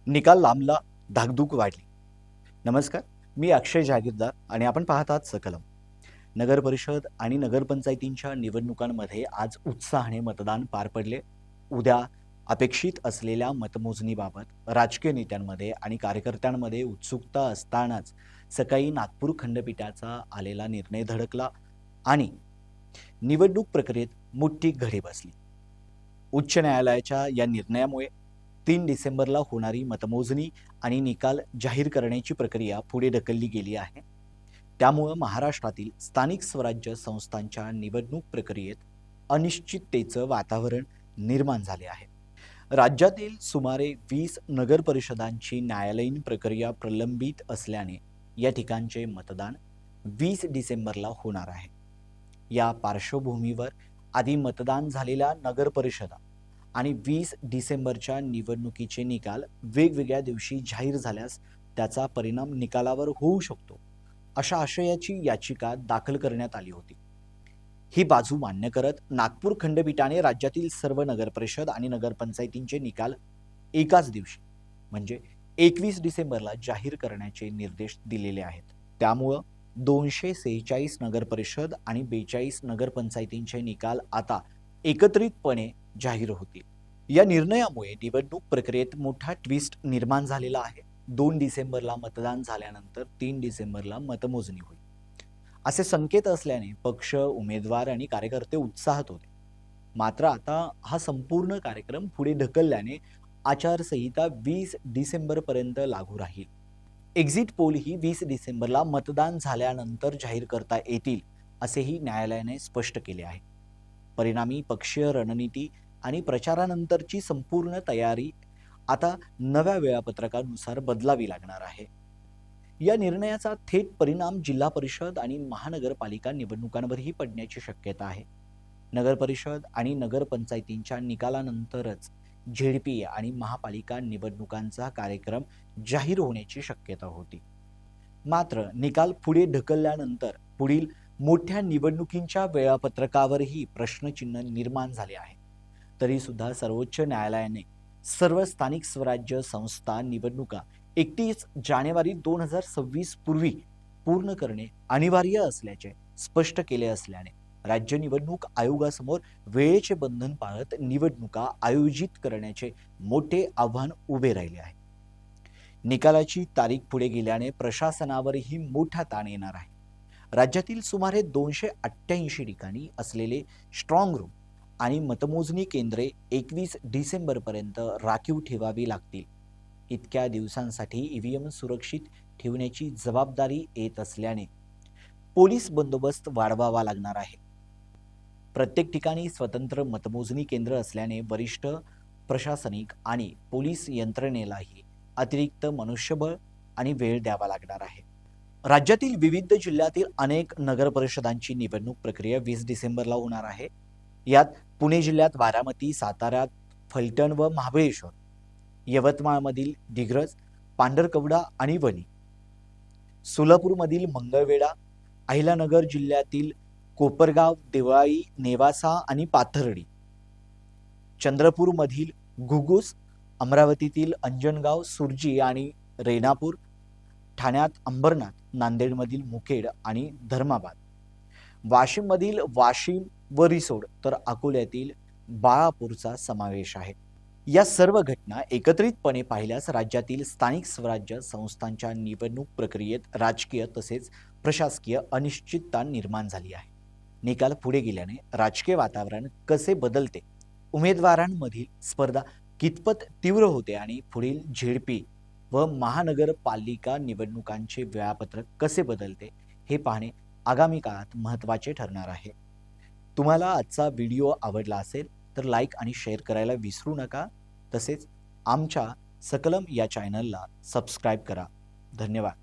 निकाल लांबला, धाकधूक वाढली. नमस्कार, मी अक्षय जागीरदार आणि आपण पाहत आहात सकलम. नगर परिषद आणि नगरपंचायतींच्या निवडणुकांमध्ये आज उत्साहाने मतदान पार पडले. उद्या अपेक्षित असलेल्या मतमोजणीबाबत राजकीय नेत्यांमध्ये आणि कार्यकर्त्यांमध्ये उत्सुकता असतानाच सकाळी नागपूर खंडपीठाचा आलेला निर्णय धडकला आणि निवडणूक प्रक्रियेत मोठी घडी बसली. उच्च न्यायालयाच्या या निर्णयामुळे 3 डिसेंबरला होणारी मतमोजणी आणि निकाल जाहीर करण्याची प्रक्रिया पुढे ढकलली गेली आहे. त्यामुळं महाराष्ट्रातील स्थानिक स्वराज्य संस्थांच्या निवडणूक प्रक्रियेत अनिश्चिततेचं वातावरण निर्माण झाले आहे. राज्यातील सुमारे 20 नगर परिषदांची न्यायालयीन प्रक्रिया प्रलंबित असल्याने या ठिकाणचे मतदान 20 डिसेंबरला होणार आहे. या पार्श्वभूमीवर आधी मतदान झालेल्या नगर परिषदा आणि 20 डिसेंबरच्या निवडणुकीचे निकाल वेगवेगळ्या दिवशी जाहीर झाल्यास त्याचा परिणाम निकालावर होऊ शकतो, अशा आशयाची याचिका दाखल करण्यात आली होती. ही बाजू मान्य करत नागपूर खंडपीठाने राज्यातील सर्व नगरपरिषद आणि नगरपंचायतींचे निकाल एकाच दिवशी म्हणजे 21 डिसेंबरला जाहीर करण्याचे निर्देश दिलेले आहेत. त्यामुळं 246 नगरपरिषद आणि 42 नगरपंचायतींचे निकाल आता एकत्रितपणे जाहीर होतील. या निर्णयामुळे निवडणूक प्रक्रियेत मोठा ट्विस्ट निर्माण झालेला आहे. 2 डिसेंबरला मतदान झाल्यानंतर 3 डिसेंबरला मतमोजणी होईल असे संकेत असल्याने पक्ष, उमेदवार आणि कार्यकर्ते उत्साहात होते. मात्र आता हा संपूर्ण कार्यक्रम पुढे ढकलल्याने आचारसंहिता 20 डिसेंबरपर्यंत लागू राहील. एक्झिट पोलही 20 डिसेंबरला मतदान झाल्यानंतर जाहीर करता येतील असेही न्यायालयाने स्पष्ट केले आहे. परिणामी पक्षीय रणनीती आणि प्रचारानंतरची संपूर्ण तयारी आता नव्या वेळापत्रकानुसार बदलावी लागणार आहे. या निर्णयाचा थेट परिणाम जिल्हा परिषद आणि महानगरपालिका निवडणुकांवरही पडण्याची शक्यता आहे. नगर परिषद आणि नगरपंचायतींच्या निकालानंतरच झेडपी आणि महापालिका निवडणुकांचा कार्यक्रम जाहीर होण्याची शक्यता होती. मात्र निकाल पुढे ढकलल्यानंतर पुढील मोठ्या निवडणुकींच्या वेळापत्रकावरही प्रश्नचिन्ह निर्माण झाले आहे. तरी सुद्धा सर्वोच्च न्यायालयाने सर्व स्थानिक स्वराज्य संस्था निवडणुका 31 जानेवारी 2026 पूर्वी पूर्ण करणे अनिवार्य असल्याचे स्पष्ट केले असल्याने राज्य निवडणूक आयोगासमोर वेळेचे बंधन पाळत निवडणुका आयोजित करण्याचे मोठे आव्हान उभे राहिले आहे. निकालाची तारीख पुढे गेल्याने प्रशासनावरही मोठा ताण येणार आहे. राज्यातील सुमारे 288 ठिकाणी असलेले स्ट्रॉंग रूम आणि मतमोजणी केंद्रे 21 डिसेंबरपर्यंत राखीव ठेवावी लागतील. इतक्या दिवसांसाठी ईव्हीएम सुरक्षित ठेवण्याची जबाबदारी येत असल्याने पोलीस बंदोबस्त वाढवावा लागणार आहे. प्रत्येक ठिकाणी स्वतंत्र मतमोजणी केंद्र असल्याने वरिष्ठ प्रशासनिक आणि पोलीस यंत्रणेलाही अतिरिक्त मनुष्यबळ आणि वेळ द्यावा लागणार आहे. राज्यातील विविध जिल्ह्यातील अनेक नगर परिषदांची निवडणूक प्रक्रिया 20 डिसेंबरला होणार आहे. यात पुणे जिल्ह्यात बारामती, साताऱ्यात फलटण व महाबळेश्वर, यवतमाळमधील दिग्रज, पांढरकवडा आणि वणी, सोलापूरमधील मंगळवेढा, अहिल्यानगर जिल्ह्यातील कोपरगाव, देवळाई, नेवासा आणि पाथर्डी, चंद्रपूरमधील घुगुस, अमरावतीतील अंजनगाव, सुरजी आणि रेणापूर, ठाण्यात अंबरनाथ, नांदेडमधील मुखेड आणि धर्माबाद, वाशिममधील वाशिम व रिसोड तर अकोल्यातील बाळापूरचा समावेश आहे. या सर्व घटना एकत्रितपणे पाहिल्यास राज्यातील स्थानिक स्वराज्य संस्थांच्या निवडणूक प्रक्रियेत राजकीय तसेच प्रशासकीय अनिश्चितता निर्माण झाली आहे. निकाल पुढे गेल्याने राजकीय वातावरण कसे बदलते, उमेदवारांमधील स्पर्धा कितपत तीव्र होते आणि पुढील झेडपी व महानगरपालिका निवडणुकांचे वेळापत्रक कसे बदलते हे पाहणे आगामी काळात महत्त्वाचे ठरणार आहे. तुम्हाला आजचा व्हिडिओ आवडला असेल तर लाईक आणि शेअर करायला विसरू नका. तसेच आमच्या सकलम या चॅनलला सबस्क्राईब करा. धन्यवाद.